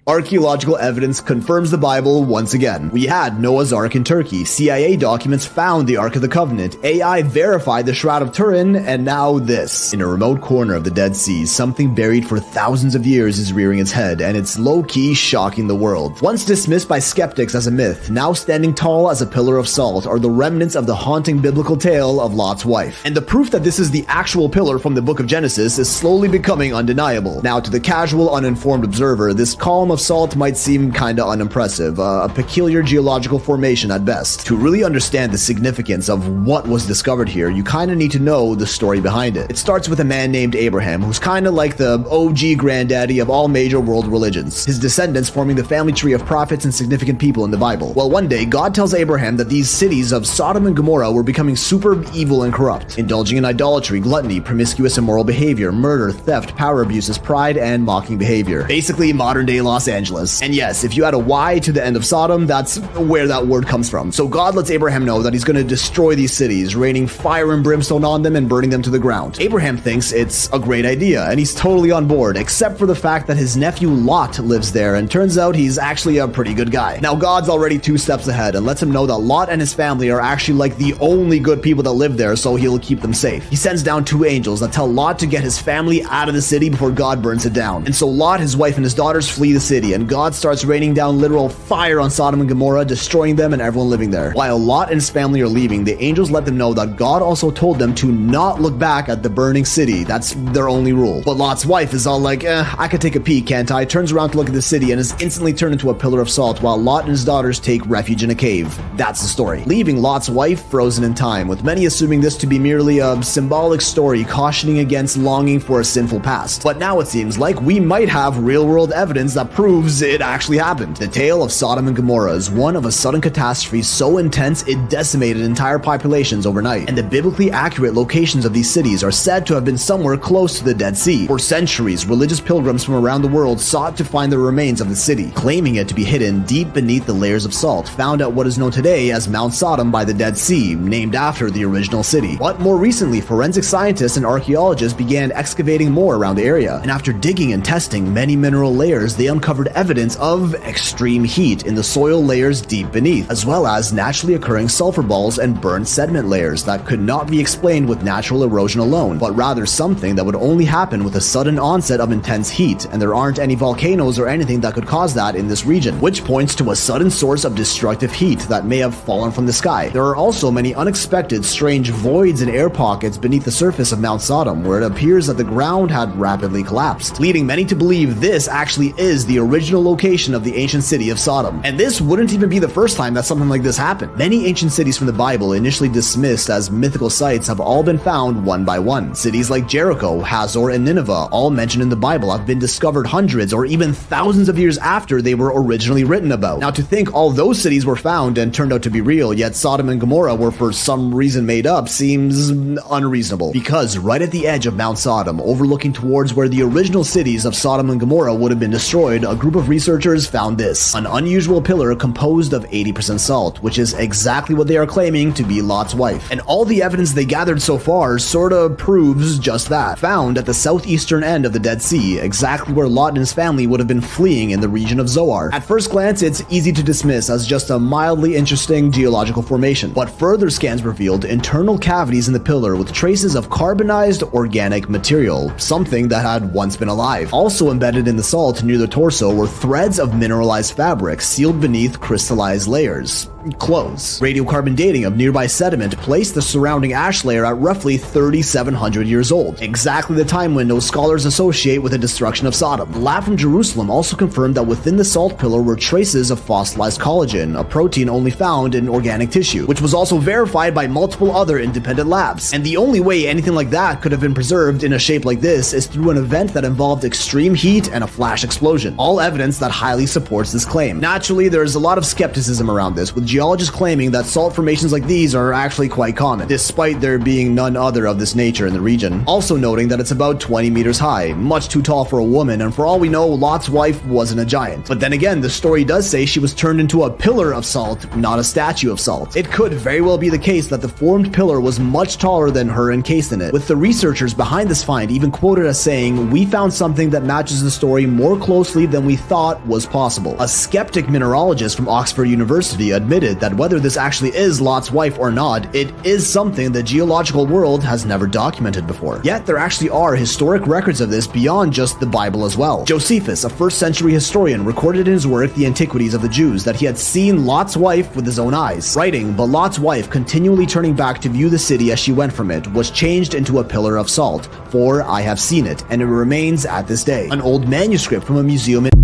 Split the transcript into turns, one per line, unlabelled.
Archaeological evidence confirms the Bible once again. We had Noah's Ark in Turkey, CIA documents found the Ark of the Covenant, AI verified the Shroud of Turin, and now this. In a remote corner of the Dead Sea, something buried for thousands of years is rearing its head, and it's low-key shocking the world. Once dismissed by skeptics as a myth, now standing tall as a pillar of salt are the remnants of the haunting biblical tale of Lot's wife. And the proof that this is the actual pillar from the book of Genesis is slowly becoming undeniable. Now, to the casual, uninformed observer, this column of salt might seem kinda unimpressive, a peculiar geological formation at best. To really understand the significance of what was discovered here, you kinda need to know the story behind it. It starts with a man named Abraham, who's kinda like the OG granddaddy of all major world religions, his descendants forming the family tree of prophets and significant people in the Bible. Well, one day, God tells Abraham that these cities of Sodom and Gomorrah were becoming super evil and corrupt, indulging in idolatry, gluttony, promiscuous immoral behavior, murder, theft, power abuses, pride, and mocking behavior. Basically, modern-day Los Angeles. And yes, if you add a Y to the end of Sodom, that's where that word comes from. So God lets Abraham know that he's going to destroy these cities, raining fire and brimstone on them and burning them to the ground. Abraham thinks it's a great idea, and he's totally on board, except for the fact that his nephew Lot lives there, and turns out he's actually a pretty good guy. Now, God's already 2 steps ahead and lets him know that Lot and his family are actually like the only good people that live there, so he'll keep them safe. He sends down 2 angels that tell Lot to get his family out of the city before God burns it down. And so Lot, his wife, and his daughters flee the city, and God starts raining down literal fire on Sodom and Gomorrah, destroying them and everyone living there. While Lot and his family are leaving, the angels let them know that God also told them to not look back at the burning city. That's their only rule. But Lot's wife is all like, I could take a peek, can't I? Turns around to look at the city and is instantly turned into a pillar of salt, while Lot and his daughters take refuge in a cave. That's the story. Leaving Lot's wife frozen in time, with many assuming this to be merely a symbolic story cautioning against longing for a sinful past. But now it seems like we might have real-world evidence that proves it actually happened. The tale of Sodom and Gomorrah is one of a sudden catastrophe so intense it decimated entire populations overnight, and the biblically accurate locations of these cities are said to have been somewhere close to the Dead Sea. For centuries, religious pilgrims from around the world sought to find the remains of the city, claiming it to be hidden deep beneath the layers of salt found at what is known today as Mount Sodom by the Dead Sea, named after the original city. But more recently, forensic scientists and archaeologists began excavating more around the area, and after digging and testing many mineral layers, they uncovered evidence of extreme heat in the soil layers deep beneath, as well as naturally occurring sulfur balls and burned sediment layers that could not be explained with natural erosion alone, but rather something that would only happen with a sudden onset of intense heat, and there aren't any volcanoes or anything that could cause that in this region, which points to a sudden source of destructive heat that may have fallen from the sky. There are also many unexpected, strange voids and air pockets beneath the surface of Mount Sodom, where it appears that the ground had rapidly collapsed, leading many to believe this actually is the original location of the ancient city of Sodom. And this wouldn't even be the first time that something like this happened. Many ancient cities from the Bible, initially dismissed as mythical sites, have all been found one by one. Cities like Jericho, Hazor, and Nineveh, all mentioned in the Bible, have been discovered hundreds or even thousands of years after they were originally written about. Now, to think all those cities were found and turned out to be real, yet Sodom and Gomorrah were for some reason made up, seems unreasonable. Because right at the edge of Mount Sodom, overlooking towards where the original cities of Sodom and Gomorrah would have been destroyed, a group of researchers found this, an unusual pillar composed of 80% salt, which is exactly what they are claiming to be Lot's wife. And all the evidence they gathered so far sorta proves just that. Found at the southeastern end of the Dead Sea, exactly where Lot and his family would have been fleeing in the region of Zoar. At first glance, it's easy to dismiss as just a mildly interesting geological formation, but further scans revealed internal cavities in the pillar with traces of carbonized organic material, something that had once been alive. Also embedded in the salt near the torso were threads of mineralized fabric sealed beneath crystallized layers. Close. Radiocarbon dating of nearby sediment placed the surrounding ash layer at roughly 3,700 years old, exactly the time window scholars associate with the destruction of Sodom. The lab from Jerusalem also confirmed that within the salt pillar were traces of fossilized collagen, a protein only found in organic tissue, which was also verified by multiple other independent labs. And the only way anything like that could have been preserved in a shape like this is through an event that involved extreme heat and a flash explosion, all evidence that highly supports this claim. Naturally, there's a lot of skepticism around this, with geologists claiming that salt formations like these are actually quite common, despite there being none other of this nature in the region. Also noting that it's about 20 meters high, much too tall for a woman, and for all we know, Lot's wife wasn't a giant. But then again, the story does say she was turned into a pillar of salt, not a statue of salt. It could very well be the case that the formed pillar was much taller than her encased in it, with the researchers behind this find even quoted as saying, "We found something that matches the story more closely than we thought was possible." A skeptic mineralogist from Oxford University admitted that whether this actually is Lot's wife or not, it is something the geological world has never documented before. Yet there actually are historic records of this beyond just the Bible as well. Josephus, a 1st century historian, recorded in his work The Antiquities of the Jews that he had seen Lot's wife with his own eyes, writing, "But Lot's wife, continually turning back to view the city as she went from it, was changed into a pillar of salt, for I have seen it, and it remains at this day." An old manuscript from a museum in